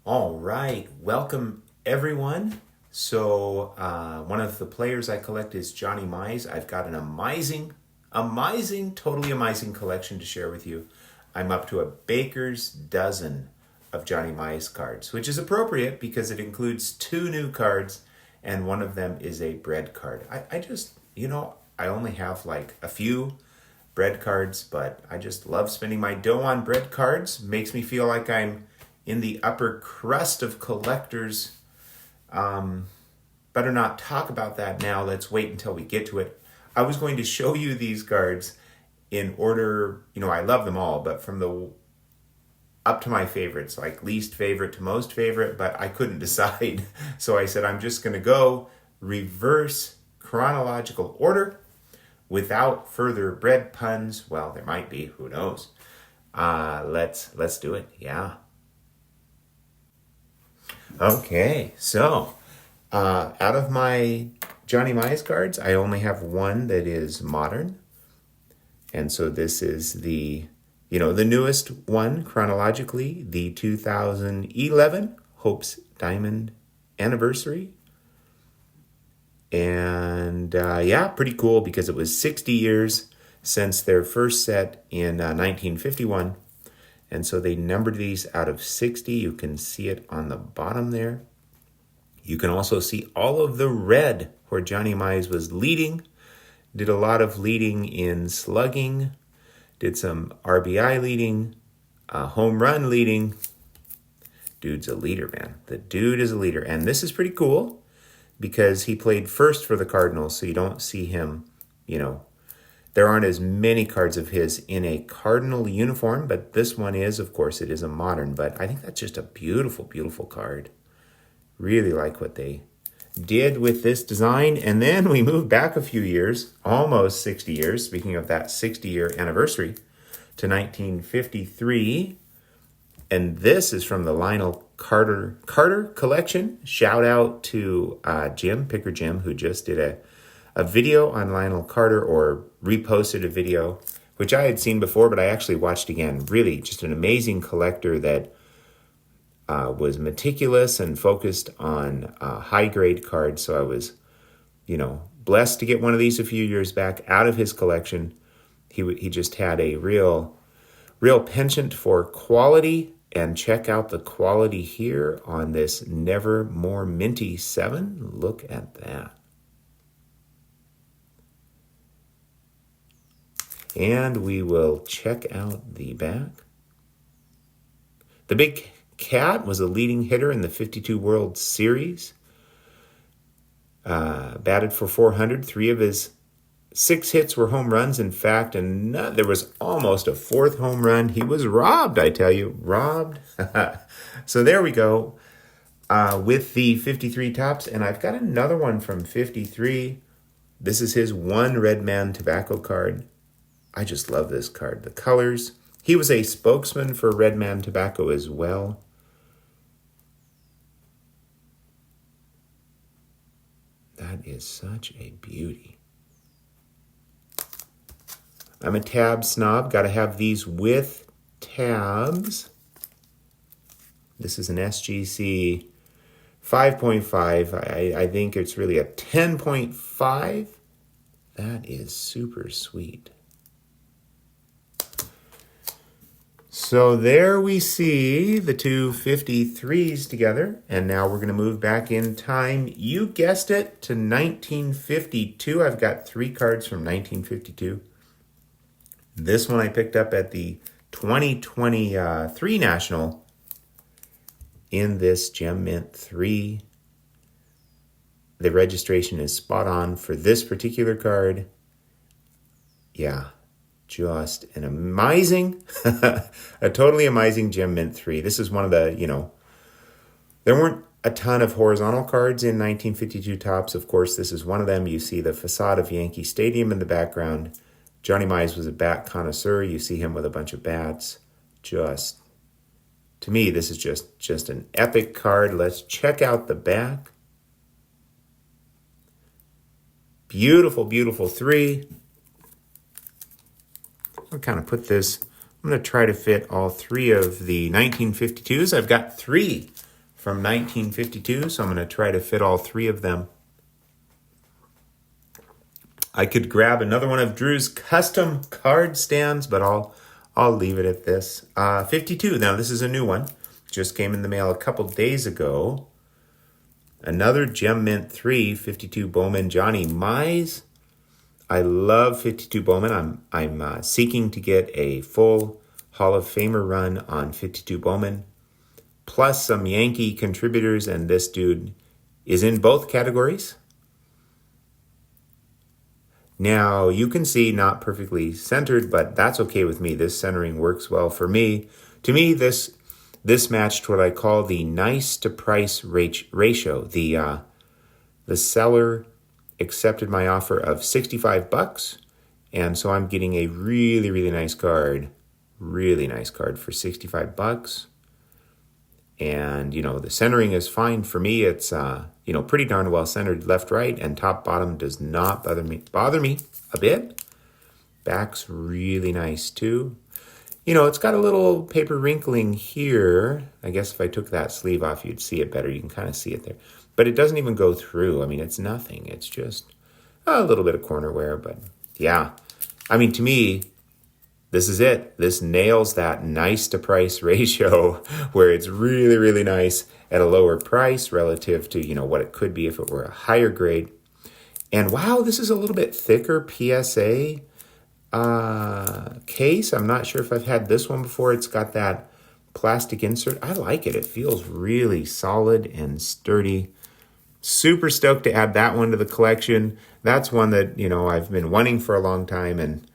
All right, welcome everyone. So one of the players I collect is Johnny Mize. I've got an totally amazing collection to share with you. I'm up to a baker's dozen of Johnny Mize cards, which is appropriate because it includes 2 new cards and one of them is a bread card. I just, I only have like a few bread cards, but I just love spending my dough on bread cards. Makes me feel like I'm in the upper crust of collectors. Better not talk about that now. Let's wait until we get to it. I was going to show you these cards in order, I love them all, but from the up to my favorites, like least favorite to most favorite, but I couldn't decide. So I said, I'm just going to go reverse chronological order without further bread puns. Well, there might be, who knows? Let's do it. Yeah. Okay, so out of my Johnny Mize cards, I only have one that is modern. And so this is the newest one chronologically, the 2011 Hope's Diamond Anniversary. And pretty cool because it was 60 years since their first set in 1951. And so they numbered these out of 60. You can see it on the bottom there. You can also see all of the red where Johnny Mize was leading. Did a lot of leading in slugging. Did some RBI leading. Home run leading. Dude's a leader, man. The dude is a leader. And this is pretty cool because he played first for the Cardinals. So you don't see him, there aren't as many cards of his in a Cardinal uniform, but this one is, of course, it is a modern. But I think that's just a beautiful, beautiful card. Really like what they did with this design. And then we moved back a few years, almost 60 years, speaking of that 60-year anniversary, to 1953. And this is from the Lionel Carter collection. Shout out to Jim, Picker Jim, who just did a video on Lionel Carter, or reposted a video, which I had seen before, but I actually watched again. Really just an amazing collector that was meticulous and focused on high-grade cards. So I was, blessed to get one of these a few years back out of his collection. He just had a real penchant for quality. And check out the quality here on this Nevermore Minty 7. Look at that. And we will check out the back. The Big Cat was a leading hitter in the 52 World Series. Batted for 400. 3 of his 6 hits were home runs, in fact, and there was almost a 4th home run. He was robbed, I tell you. Robbed. So there we go with the 53 tops. And I've got another one from 53. This is his one Redman Tobacco card. I just love this card. The colors. He was a spokesman for Redman Tobacco as well. That is such a beauty. I'm a tab snob. Got to have these with tabs. This is an SGC 5.5. I think it's really a 10.5. That is super sweet. So there we see the two 53s together. And now we're going to move back in time. You guessed it, to 1952. I've got 3 cards from 1952. This one I picked up at the 2023 National in this Gem Mint 3. The registration is spot on for this particular card. Yeah, just an amazing, a totally amazing Gem Mint 3. This is one of the, there weren't a ton of horizontal cards in 1952 tops. Of course, this is one of them. You see the facade of Yankee Stadium in the background. Johnny Mize was a bat connoisseur. You see him with a bunch of bats. Just, to me, this is just an epic card. Let's check out the back. Beautiful, beautiful 3. I'll kind of put this, I'm going to try to fit all 3 of the 1952s. I've got 3 from 1952, so I'm going to try to fit all three of them. I could grab another one of Drew's custom card stands, but I'll leave it at this. 52. Now, this is a new one. Just came in the mail a couple days ago. Another Gem Mint 3, 52 Bowman Johnny Mize. I love 52 Bowman. I'm seeking to get a full Hall of Famer run on 52 Bowman, plus some Yankee contributors, and this dude is in both categories. Now, you can see not perfectly centered, but that's okay with me. This centering works well for me. To me, this matched what I call the nice to price ratio. The seller accepted my offer of $65, and so I'm getting a really, really nice card. Really nice card for $65. And, the centering is fine for me. It's, pretty darn well centered left, right, and top, bottom does not bother me a bit. Back's really nice, too. It's got a little paper wrinkling here. I guess if I took that sleeve off, you'd see it better. You can kind of see it there. But it doesn't even go through. It's nothing. It's just a little bit of corner wear. But, yeah. To me, this is it. This nails that nice to price ratio where it's really, really nice at a lower price relative to, what it could be if it were a higher grade. And wow, this is a little bit thicker PSA case. I'm not sure if I've had this one before. It's got that plastic insert. I like it. It feels really solid and sturdy. Super stoked to add that one to the collection. That's one that, I've been wanting for a long time, and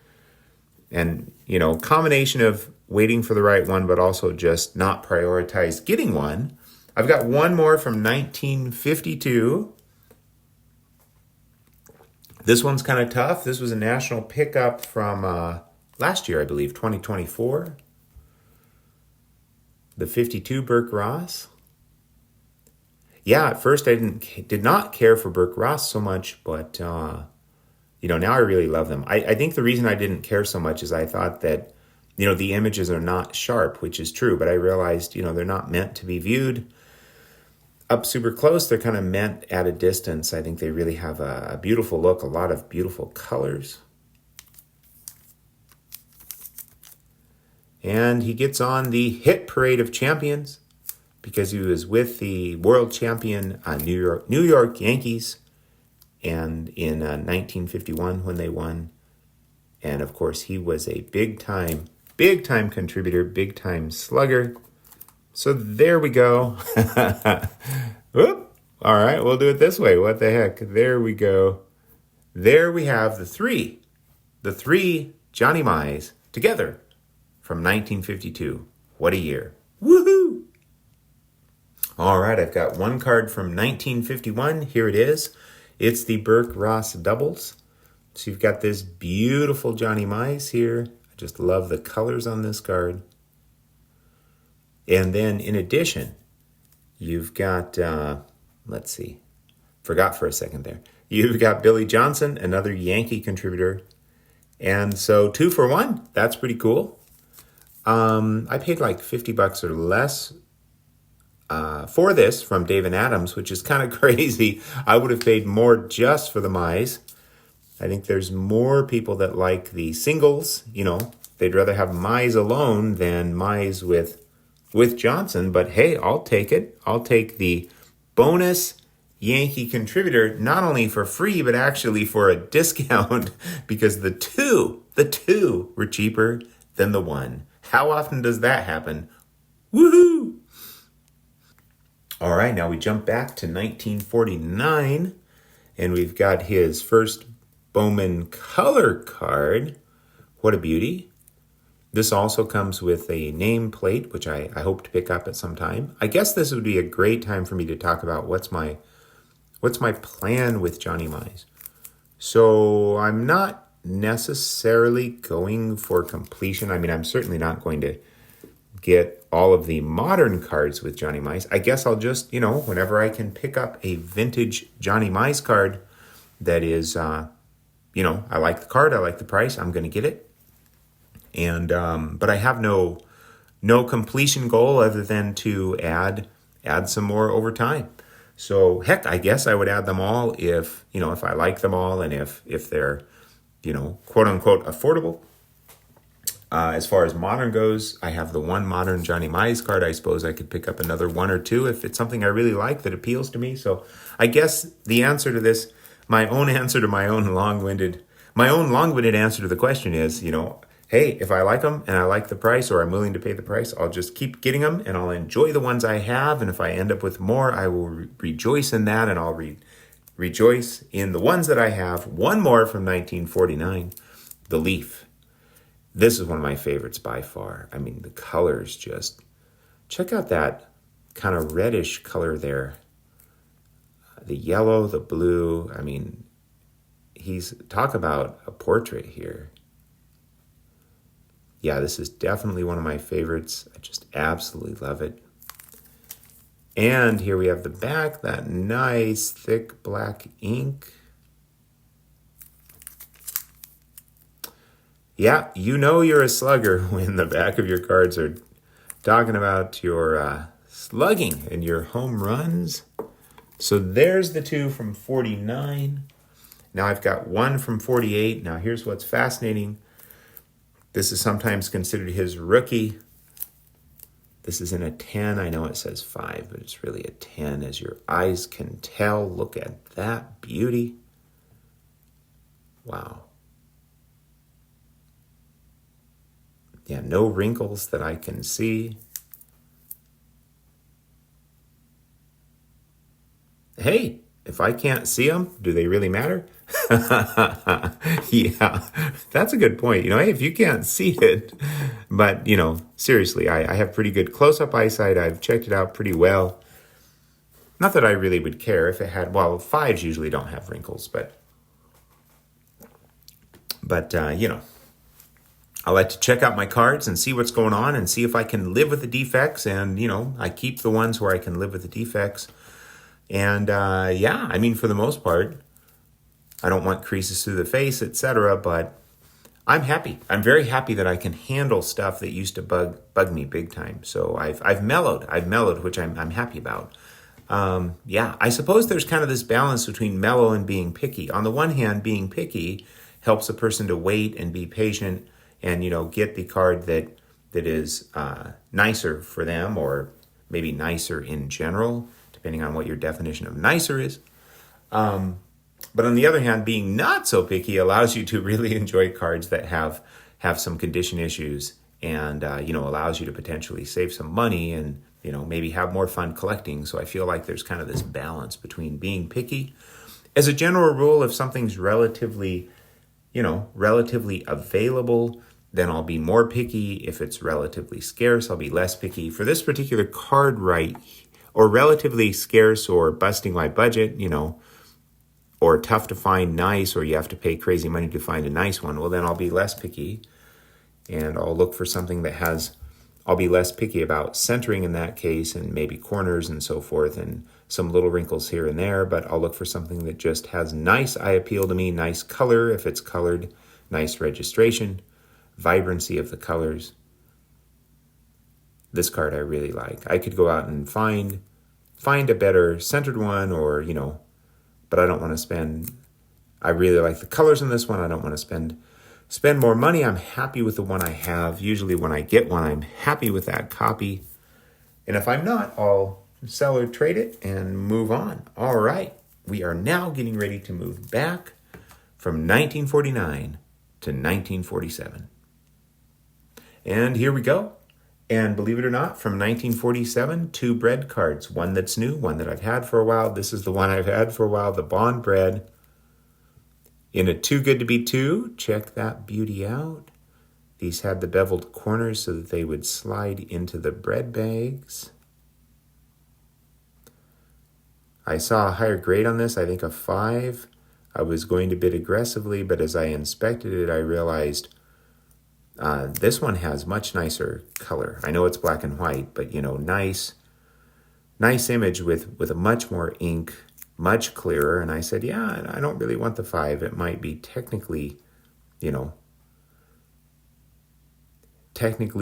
combination of waiting for the right one, but also just not prioritize getting one. I've got one more from 1952. This one's kind of tough. This was a national pickup from last year, I believe, 2024. The 52 Burke Ross. Yeah, at first I did not care for Burke Ross so much, but now I really love them. I think the reason I didn't care so much is I thought that, the images are not sharp, which is true, but I realized, they're not meant to be viewed up super close. They're kind of meant at a distance. I think they really have a beautiful look, a lot of beautiful colors. And he gets on the hit parade of champions because he was with the world champion New York Yankees, and in 1951 when they won. And of course, he was a big time contributor, big time slugger. So there we go. Whoop. All right, we'll do it this way. What the heck? There we go. There we have the three Johnny Mize together from 1952. What a year. Woohoo! All right, I've got one card from 1951. Here it is. It's the Burke Ross doubles. So you've got this beautiful Johnny Mize here. I just love the colors on this card. And then in addition, you've got, let's see, forgot for a second there. You've got Billy Johnson, another Yankee contributor. And so 2 for 1, that's pretty cool. I paid like $50 or less for this from Dave & Adams, which is kind of crazy. I would have paid more just for the Mize. I think there's more people that like the singles. They'd rather have Mize alone than Mize with Johnson. But hey, I'll take it. I'll take the bonus Yankee contributor, not only for free, but actually for a discount because the two were cheaper than the one. How often does that happen? Woohoo! All right, now we jump back to 1949, and we've got his first Bowman color card. What a beauty. This also comes with a name plate, which I hope to pick up at some time. I guess this would be a great time for me to talk about what's my plan with Johnny Mize. So I'm not necessarily going for completion. I'm certainly not going to get all of the modern cards with Johnny Mize. I guess I'll just, whenever I can pick up a vintage Johnny Mize card that is, I like the card, I like the price, I'm going to get it. And but I have no completion goal other than to add add some more over time. So heck, I guess I would add them all if I like them all, and if they're, quote unquote affordable. As far as modern goes, I have the one modern Johnny Mize card. I suppose I could pick up another one or two if it's something I really like that appeals to me. So I guess the answer to this, my own long-winded answer to the question is, hey, if I like them and I like the price, or I'm willing to pay the price, I'll just keep getting them and I'll enjoy the ones I have. And if I end up with more, I will rejoice in that, and I'll rejoice in the ones that I have. One more from 1949, the Leaf. This is one of my favorites by far. I mean, the colors just, check out that kind of reddish color there. The yellow, the blue. I mean, talk about a portrait here. Yeah, this is definitely one of my favorites. I just absolutely love it. And here we have the back, that nice thick black ink. Yeah, you're a slugger when the back of your cards are talking about your slugging and your home runs. So there's the two from 49. Now I've got one from 48. Now here's what's fascinating. This is sometimes considered his rookie. This is in a 10. I know it says 5, but it's really a 10, as your eyes can tell. Look at that beauty. Wow. Yeah, no wrinkles that I can see. Hey, if I can't see them, do they really matter? Yeah, that's a good point. Hey, if you can't see it, but, seriously, I have pretty good close-up eyesight. I've checked it out pretty well. Not that I really would care if it had, well, 5s usually don't have wrinkles, but I like to check out my cards and see what's going on and see if I can live with the defects. And, I keep the ones where I can live with the defects. And, for the most part, I don't want creases through the face, etc. But I'm happy. I'm very happy that I can handle stuff that used to bug me big time. So I've mellowed, which I'm happy about. I suppose there's kind of this balance between mellow and being picky. On the one hand, being picky helps a person to wait and be patient and, get the card that is nicer for them, or maybe nicer in general, depending on what your definition of nicer is. But on the other hand, being not so picky allows you to really enjoy cards that have some condition issues, and, allows you to potentially save some money and, maybe have more fun collecting. So I feel like there's kind of this balance between being picky. As a general rule, if something's relatively available, then I'll be more picky. If it's relatively scarce, I'll be less picky. For this particular card or relatively scarce or busting my budget, or tough to find nice, or you have to pay crazy money to find a nice one, well, then I'll be less picky. And I'll look for something I'll be less picky about centering in that case, and maybe corners and so forth, and some little wrinkles here and there. But I'll look for something that just has nice eye appeal to me, nice color if it's colored, nice registration, vibrancy of the colors. This card I really like. I could go out and find a better centered one, or, but I don't want to spend, I really like the colors in this one. I don't want to spend more money. I'm happy with the one I have. Usually when I get one, I'm happy with that copy. And if I'm not, I'll sell or trade it and move on. All right. We are now getting ready to move back from 1949 to 1947. And here we go. And believe it or not, from 1947, 2 bread cards. One that's new, one that I've had for a while. This is the one I've had for a while, the Bond bread. In a Too Good to Be 2, check that beauty out. These had the beveled corners so that they would slide into the bread bags. I saw a higher grade on this, I think a 5. I was going to bid aggressively, but as I inspected it, I realized this one has much nicer color. I know it's black and white, but, nice image with a much more ink, much clearer. And I said, yeah, I don't really want the 5. It might be technically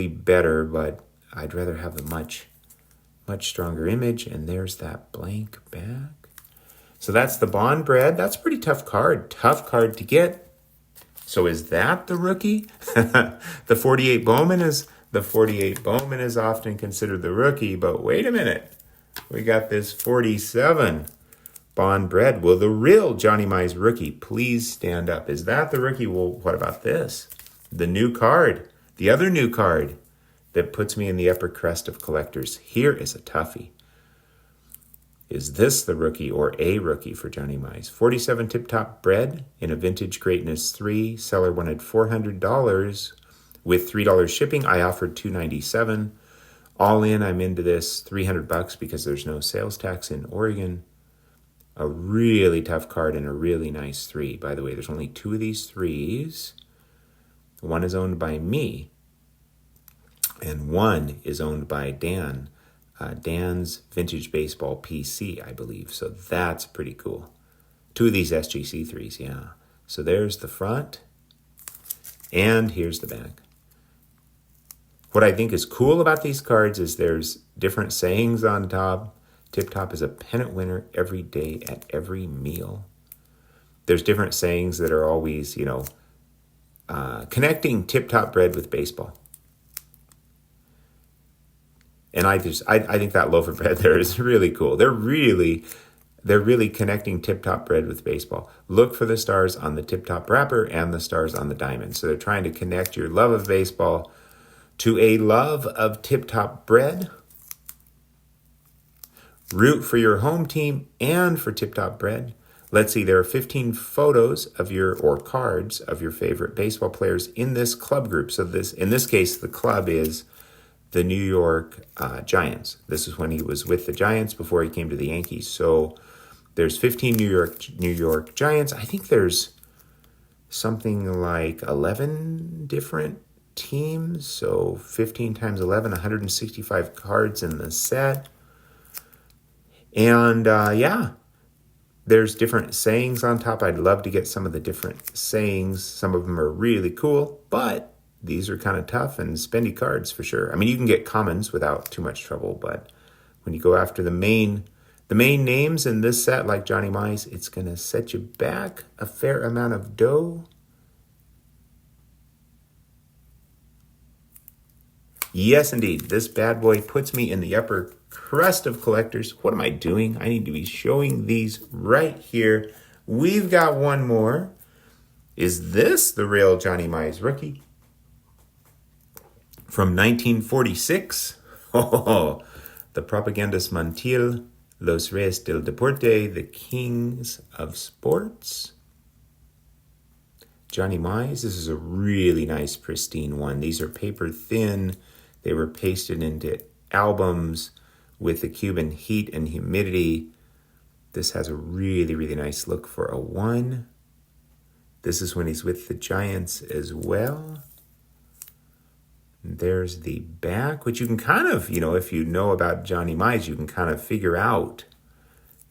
better, but I'd rather have the Much stronger image. And there's that blank back. So that's the Bond Bread. That's a pretty tough card. Tough card to get. So is that the rookie? The 48 Bowman is often considered the rookie, but wait a minute. We got this 47 Bond Bread. Will the real Johnny Mize rookie please stand up? Is that the rookie? Well, what about this? The new card. The other new card that puts me in the upper crust of collectors. Here is a toughie. Is this the rookie or a rookie for Johnny Mize? 47 Tip Top Bread in a Vintage Greatness 3. Seller wanted $400 with $3 shipping. I offered $297. All in, I'm into this $300 because there's no sales tax in Oregon. A really tough card and a really nice 3. By the way, there's only 2 of these 3s. One is owned by me, and one is owned by Dan. Dan's Vintage Baseball PC, I believe. So that's pretty cool. 2 of these SGC 3s, yeah. So there's the front, and here's the back. What I think is cool about these cards is there's different sayings on top. Tip Top is a pennant winner every day at every meal. There's different sayings that are always, connecting Tip Top Bread with baseball. And I think that loaf of bread there is really cool. They're really connecting Tip Top Bread with baseball. Look for the stars on the Tip Top wrapper and the stars on the diamond. So they're trying to connect your love of baseball to a love of Tip Top Bread. Root for your home team and for Tip Top Bread. Let's see, there are 15 photos of cards of your favorite baseball players in this club group. So in this case, the club is the New York Giants. This is when he was with the Giants before he came to the Yankees. So there's 15 New York Giants. I think there's something like 11 different teams. So 15 times 11, 165 cards in the set. And there's different sayings on top. I'd love to get some of the different sayings. Some of them are really cool, but these are kind of tough and spendy cards for sure. I mean, you can get commons without too much trouble, but when you go after the main names in this set, like Johnny Mize, it's going to set you back a fair amount of dough. Yes, indeed. This bad boy puts me in the upper crust of collectors. What am I doing? I need to be showing these right here. We've got one more. Is this the real Johnny Mize rookie? From 1946. Oh, the Propagandas Montiel, Los Reyes del Deporte, the Kings of Sports. Johnny Mize, this is a really nice pristine one. These are paper thin. They were pasted into albums with the Cuban heat and humidity. This has a really, really nice look for a 1. This is when he's with the Giants as well. And there's the back, which you can kind of, if you know about Johnny Mize, you can kind of figure out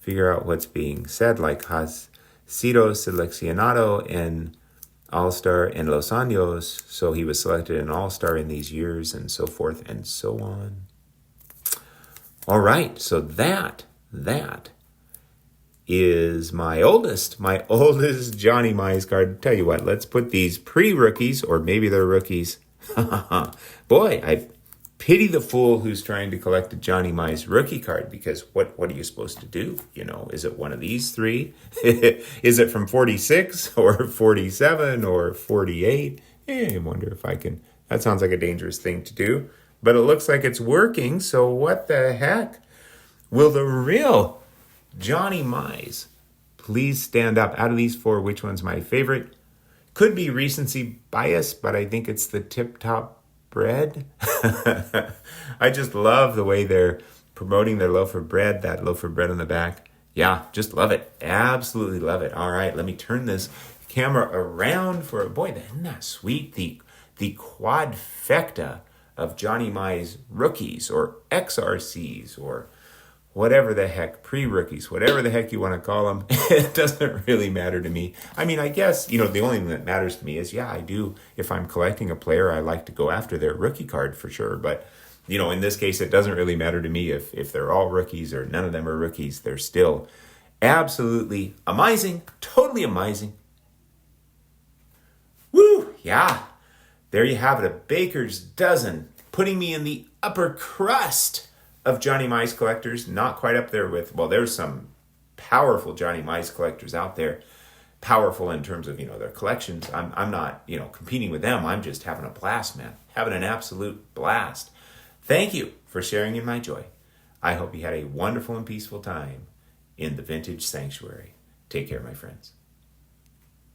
what's being said, like has sido seleccionado en All-Star en Los Años, so he was selected an All-Star in these years, and so forth and so on. All right, so that is my oldest Johnny Mize card. Tell you what, let's put these pre-rookies, or maybe they're rookies. Boy, I pity the fool who's trying to collect a Johnny Mize rookie card, because what are you supposed to do? Is it one of these 3? Is it from 46 or 47 or 48? I wonder if I can. That sounds like a dangerous thing to do, but it looks like it's working. So what the heck? Will the real Johnny Mize please stand up? Out of these 4, which one's my favorite? Could be recency bias, but I think it's the Tip Top Bread. I just love the way they're promoting their loaf of bread, that loaf of bread on the back. Yeah, just love it. Absolutely love it. All right, let me turn this camera around for a boy. Isn't that sweet? The quadfecta of Johnny Mize rookies, or XRCs, or whatever the heck, pre-rookies, whatever the heck you want to call them. It doesn't really matter to me. I mean, I guess, the only thing that matters to me is, I do, if I'm collecting a player, I like to go after their rookie card for sure. But in this case, it doesn't really matter to me if they're all rookies or none of them are rookies. They're still absolutely amazing, totally amazing. Woo! Yeah, there you have it, a baker's dozen, putting me in the upper crust of Johnny Mize collectors. Not quite up there with, well, there's some powerful Johnny Mize collectors out there. Powerful in terms of, their collections. I'm not, competing with them. I'm just having a blast, man. Having an absolute blast. Thank you for sharing in my joy. I hope you had a wonderful and peaceful time in the Vintage Sanctuary. Take care, my friends.